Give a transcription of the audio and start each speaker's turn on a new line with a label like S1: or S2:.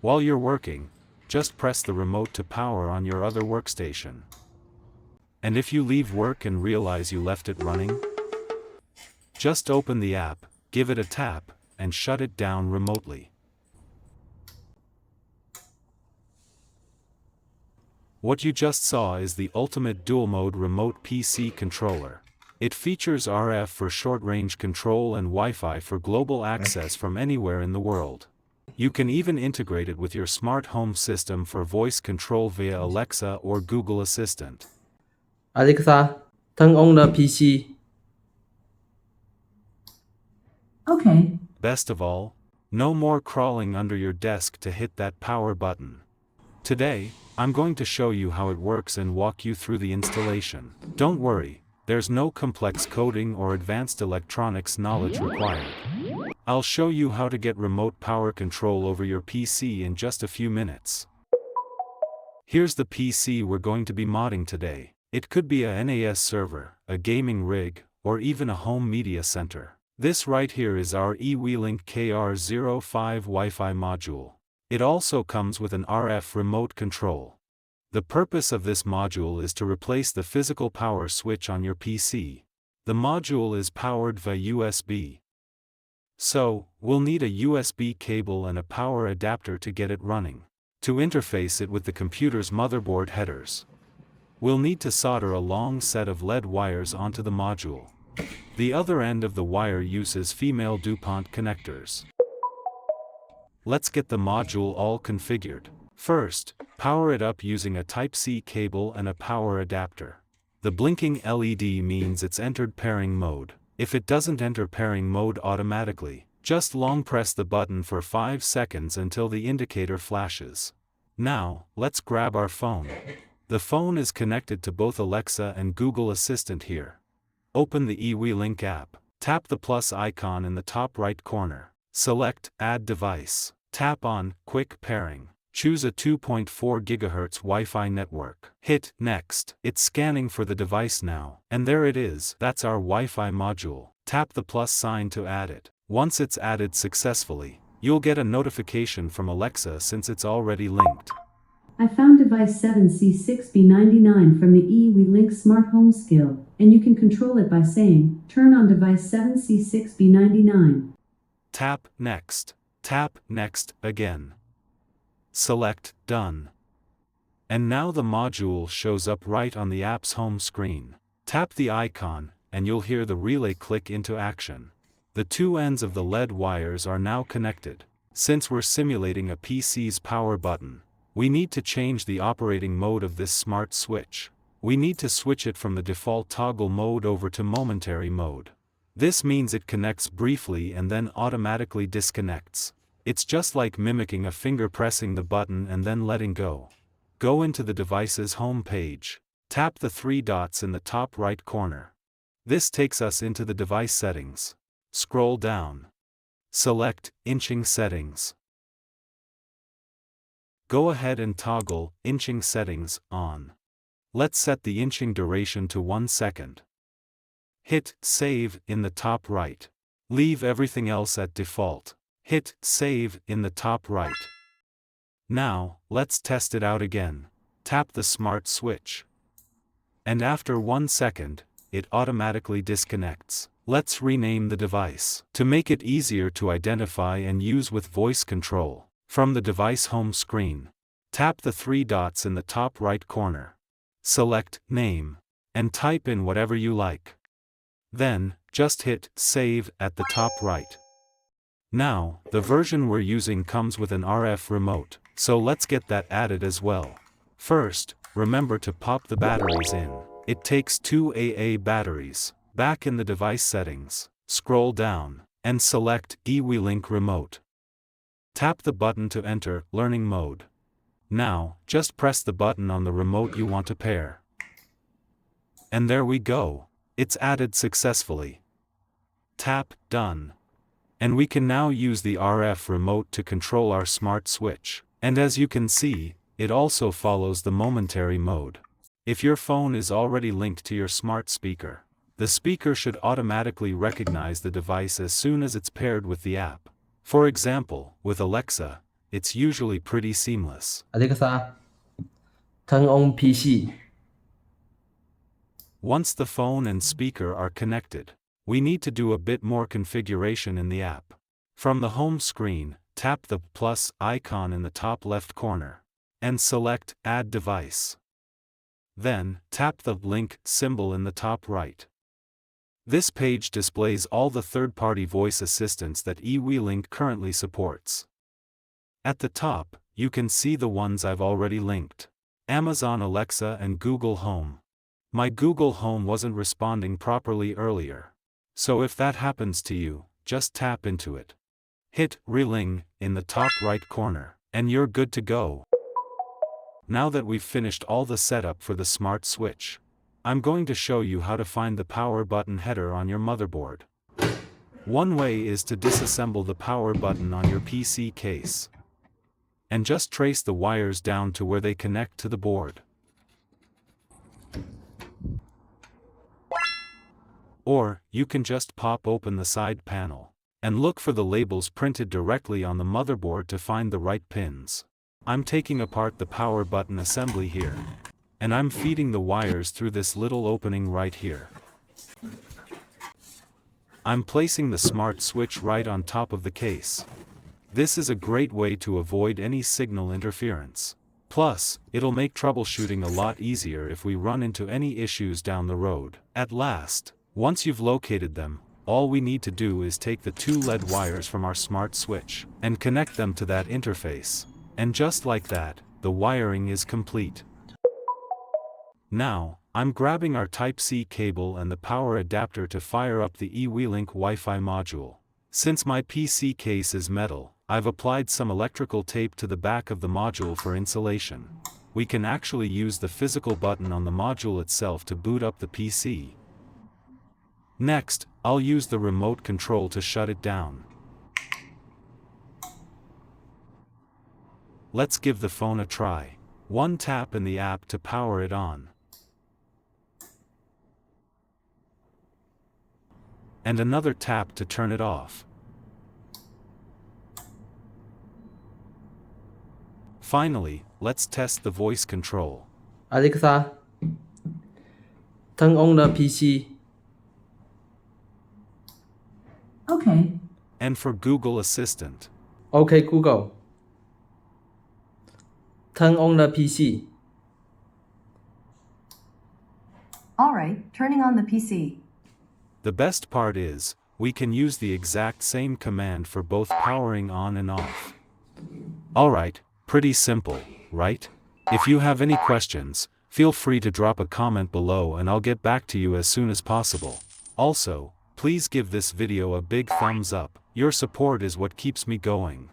S1: While you're working, just press the remote to power on your other workstation. And if you leave work and realize you left it running, just open the app, give it a tap, and shut it down remotely. What you just saw is the ultimate dual-mode remote PC controller. It features RF for short-range control and Wi-Fi for global access from anywhere in the world. You can even integrate it with your smart home system for voice control via Alexa or Google Assistant.
S2: Alexa, turn on the PC.
S3: Okay.
S1: Best of all, no more crawling under your desk to hit that power button. Today, I'm going to show you how it works and walk you through the installation. Don't worry, there's no complex coding or advanced electronics knowledge required. I'll show you how to get remote power control over your PC in just a few minutes. Here's the PC we're going to be modding today. It could be a NAS server, a gaming rig, or even a home media center. This right here is our eWeLink KR05 Wi-Fi module. It also comes with an RF remote control. The purpose of this module is to replace the physical power switch on your PC. The module is powered via USB. So, we'll need a USB cable and a power adapter to get it running. To interface it with the computer's motherboard headers, we'll need to solder a long set of lead wires onto the module. The other end of the wire uses female DuPont connectors. Let's get the module all configured. First, power it up using a Type-C cable and a power adapter. The blinking LED means it's entered pairing mode. If it doesn't enter pairing mode automatically, just long press the button for 5 seconds until the indicator flashes. Now, let's grab our phone. The phone is connected to both Alexa and Google Assistant here. Open the eWeLink app. Tap the plus icon in the top right corner. Select Add Device. Tap on Quick Pairing. Choose a 2.4 GHz Wi-Fi network. Hit Next. It's scanning for the device now. And there it is. That's our Wi-Fi module. Tap the plus sign to add it. Once it's added successfully, you'll get a notification from Alexa since it's already linked.
S3: I found device 7C6B99 from the eWeLink Smart Home skill, and you can control it by saying, turn on device 7C6B99.
S1: Tap Next. Tap Next again. Select Done. And now the module shows up right on the app's home screen. Tap the icon, and you'll hear the relay click into action. The two ends of the lead wires are now connected. Since we're simulating a PC's power button, we need to change the operating mode of this smart switch. We need to switch it from the default toggle mode over to momentary mode. This means it connects briefly and then automatically disconnects. It's just like mimicking a finger pressing the button and then letting go. Go into the device's home page. Tap the 3 dots in the top right corner. This takes us into the device settings. Scroll down. Select Inching Settings. Go ahead and toggle Inching Settings on. Let's set the inching duration to 1 second. Hit Save in the top right. Leave everything else at default. Hit Save in the top right. Now, let's test it out again. Tap the smart switch. And after 1 second, it automatically disconnects. Let's rename the device. To make it easier to identify and use with voice control, from the device home screen, tap the 3 dots in the top right corner. Select Name, and type in whatever you like. Then, just hit Save at the top right. Now, the version we're using comes with an RF remote, so let's get that added as well. First, remember to pop the batteries in. It takes 2 AA batteries. Back in the device settings, scroll down, and select eWeLink Remote. Tap the button to enter Learning Mode. Now, just press the button on the remote you want to pair. And there we go. It's added successfully. Tap Done. And we can now use the RF remote to control our smart switch. And as you can see, it also follows the momentary mode. If your phone is already linked to your smart speaker, the speaker should automatically recognize the device as soon as it's paired with the app. For example, with Alexa, it's usually pretty seamless.
S2: อันที่3 turn on PC.
S1: Once the phone and speaker are connected, we need to do a bit more configuration in the app. From the home screen, tap the plus icon in the top left corner, and select Add Device. Then, tap the link symbol in the top right. This page displays all the third-party voice assistants that eWeLink currently supports. At the top, you can see the ones I've already linked: Amazon Alexa and Google Home. My Google Home wasn't responding properly earlier. So if that happens to you, just tap into it. Hit Reling in the top right corner, and you're good to go. Now that we've finished all the setup for the smart switch, I'm going to show you how to find the power button header on your motherboard. One way is to disassemble the power button on your PC case, and just trace the wires down to where they connect to the board. Or, you can just pop open the side panel, and look for the labels printed directly on the motherboard to find the right pins. I'm taking apart the power button assembly here, and I'm feeding the wires through this little opening right here. I'm placing the smart switch right on top of the case. This is a great way to avoid any signal interference. Plus, it'll make troubleshooting a lot easier if we run into any issues down the road. At last, once you've located them, all we need to do is take the two LED wires from our smart switch and connect them to that interface. And just like that, the wiring is complete. Now, I'm grabbing our Type-C cable and the power adapter to fire up the eWeLink Wi-Fi module. Since my PC case is metal, I've applied some electrical tape to the back of the module for insulation. We can actually use the physical button on the module itself to boot up the PC. Next, I'll use the remote control to shut it down. Let's give the phone a try. One tap in the app to power it on, and another tap to turn it off. Finally, let's test the voice control.
S2: Alexa, turn on the PC.
S3: Okay.
S1: And for Google Assistant,
S2: OK Google, turn on the PC.
S4: Alright, turning on the PC.
S1: the best part is, we can use the exact same command for both powering on and off. Alright, pretty simple, right? If you have any questions, feel free to drop a comment below and I'll get back to you as soon as possible. Also, please give this video a big thumbs up. Your support is what keeps me going.